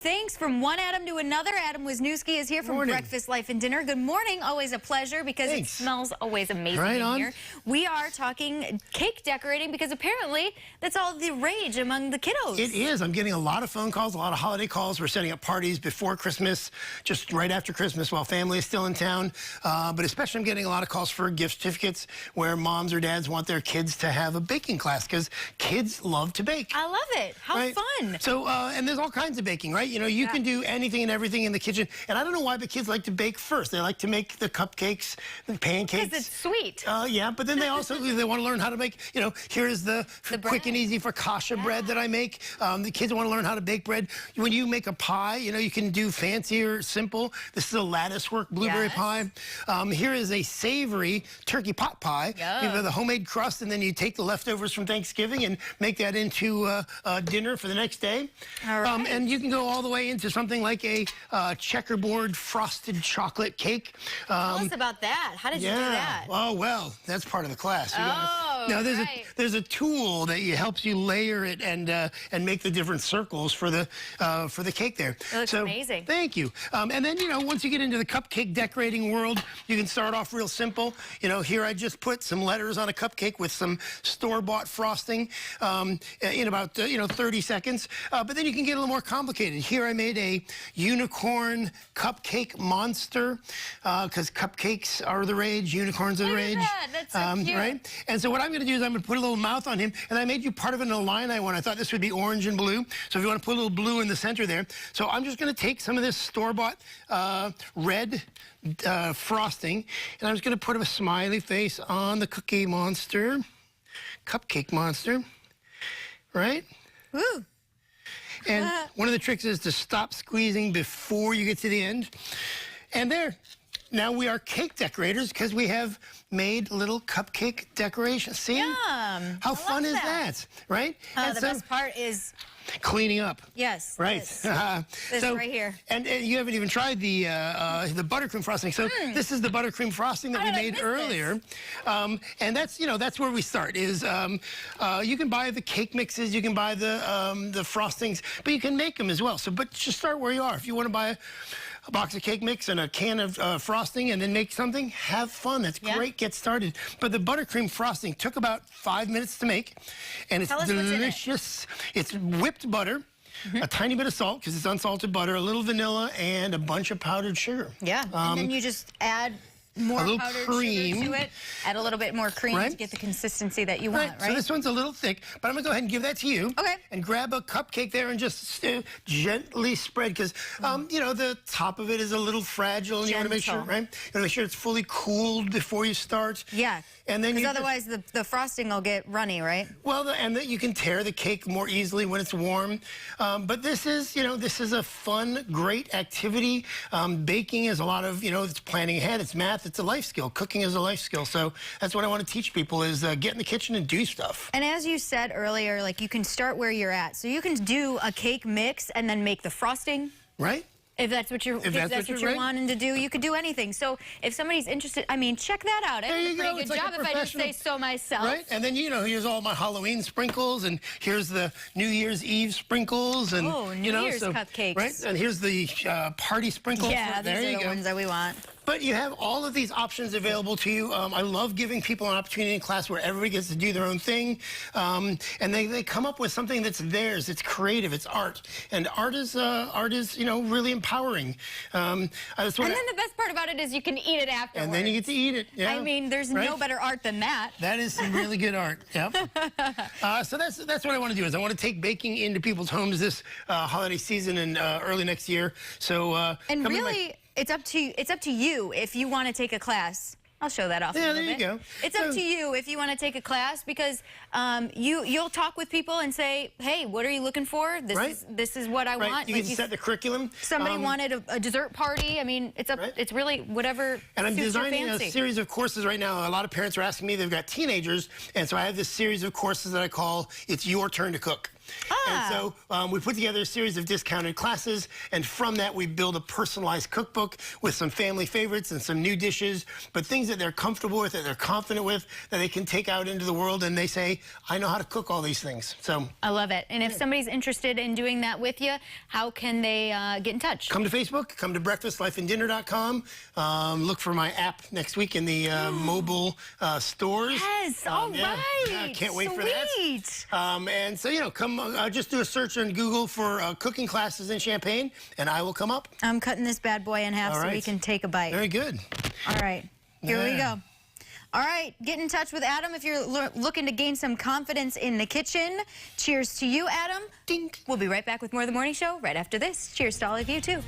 thanks from one Adam to another. Adam Wisniewski is here from Breakfast, Life, and Dinner. Good morning. Always a pleasure because it smells always amazing in here. We are talking cake decorating because apparently that's all the rage among the kiddos. It is. I'm getting a lot of phone calls, a lot of holiday calls. We're setting up parties before Christmas, just right after Christmas while family is still in town. But especially I'm getting a lot of calls for gift certificates where moms or dads want their kids to have a baking class because kids love to bake. I love it. How fun. So, and there's all kinds of baking, right? You know, you can do anything and everything in the kitchen. And I don't know why the kids like to bake first. They like to make the cupcakes, the pancakes. Because it's sweet. Yeah, but then they also they want to learn how to make, you know, here's the quick and easy focaccia bread that I make. The kids want to learn how to bake bread. When you make a pie, you know, you can do fancy or simple. This is a lattice work blueberry pie. Here is a savory turkey pot pie. You have the homemade crust, and then you take the leftovers from Thanksgiving and make that into dinner for the next day. And you can go all the way into something like a checkerboard frosted chocolate cake. Tell us about that. How did you do that? Oh, well, that's part of the class. Now, there's a tool that helps you layer it and make the different circles for the cake there. It looks amazing. Thank you. And then, you know, once you get into the cupcake decorating world, you can start off real simple. You know, here I just put some letters on a cupcake with some store-bought frosting in about 30 seconds. But then you can get a little more complicated. Here I made a unicorn cupcake monster because cupcakes are the rage, unicorns are the rage. That's so cute. Right? And so what I'm going to do is I'm going to put a little mouth on him, and I made you part of an Illini one. I thought this would be orange and blue, so if you want to put a little blue in the center there. So I'm just going to take some of this store-bought red frosting, and I'm just going to put a smiley face on the cookie monster, cupcake monster, right? Woo. And one of the tricks is to stop squeezing before you get to the end. And there. Now we are cake decorators because we have made little cupcake decorations. See? Yum. How fun is that? Right? The best part is cleaning up. Yes. Right. This right here. And you haven't even tried the buttercream frosting. So this is the buttercream frosting that we made earlier. And that's that's where we start. Is you can buy the cake mixes, you can buy the frostings, but you can make them as well. So, but just start where you are. If you want to buy a box of cake mix and a can of frosting and then make something, have fun. That's great. Get started. But the buttercream frosting took about 5 minutes to make, and it's delicious. It's whipped butter, a tiny bit of salt because it's unsalted butter, a little vanilla, and a bunch of powdered sugar. Yeah, and then you just add more powdered cream sugar to it. Add a little bit more cream to get the consistency that you want, right? So this one's a little thick, but I'm going to go ahead and give that to you. Okay. And grab a cupcake there and just gently spread because, you know, the top of it is a little fragile. And you want to make sure, right? You want to make sure it's fully cooled before you start. Yeah. And then because otherwise the frosting will get runny, right? Well, and you can tear the cake more easily when it's warm. But this is, this is a fun, great activity. Baking is a lot of, it's planning ahead. It's math. It's a life skill. Cooking is a life skill. So that's what I want to teach people is get in the kitchen and do stuff. And as you said earlier, like you can start where you're at. So you can do a cake mix and then make the frosting. Right. If that's what you're wanting to do, you could do anything. So if somebody's interested, I mean, check that out. I did a pretty good job if I just say so myself. Right, and then here's all my Halloween sprinkles, and here's the New Year's Eve sprinkles, and New Year's cupcakes. Right, and here's the party sprinkles. Yeah, these are the ones that we want. But you have all of these options available to you. I love giving people an opportunity in class where everybody gets to do their own thing, and they come up with something that's theirs. It's creative. It's art, and art is really empowering. And then the best part about it is you can eat it afterwards. And then you get to eat it. Yeah. I mean, there's no better art than that. That is some really good art. Yep. So that's what I want to do. Is I want to take baking into people's homes this holiday season and early next year. So and really. It's up to you if you want to take a class. I'll show that off a little bit. There you go. It's up to you if you want to take a class because you'll talk with people and say, hey, what are you looking for? This is what I want. You can set the curriculum. Somebody wanted a dessert party. I mean, it's really whatever And I'm suits designing your fancy. a series of courses right now. A lot of parents are asking me, they've got teenagers, and so I have this series of courses that I call It's Your Turn to Cook. And so we put together a series of discounted classes, and from that we build a personalized cookbook with some family favorites and some new dishes, but things that they're comfortable with, that they're confident with, that they can take out into the world and they say, I know how to cook all these things. So I love it. And if somebody's interested in doing that with you, how can they get in touch? Come to Facebook, come to breakfastlifeanddinner.com. Look for my app next week in the mobile stores. Yes, all right. Yeah, can't wait for that. Sweet. And so, you know, come just do a search on Google for cooking classes in Champaign, and I will come up. I'm cutting this bad boy in half so we can take a bite. Very good. All right, here we go. All right, get in touch with Adam if you're looking to gain some confidence in the kitchen. Cheers to you, Adam. Dink. We'll be right back with more of The Morning Show right after this. Cheers to all of you, too.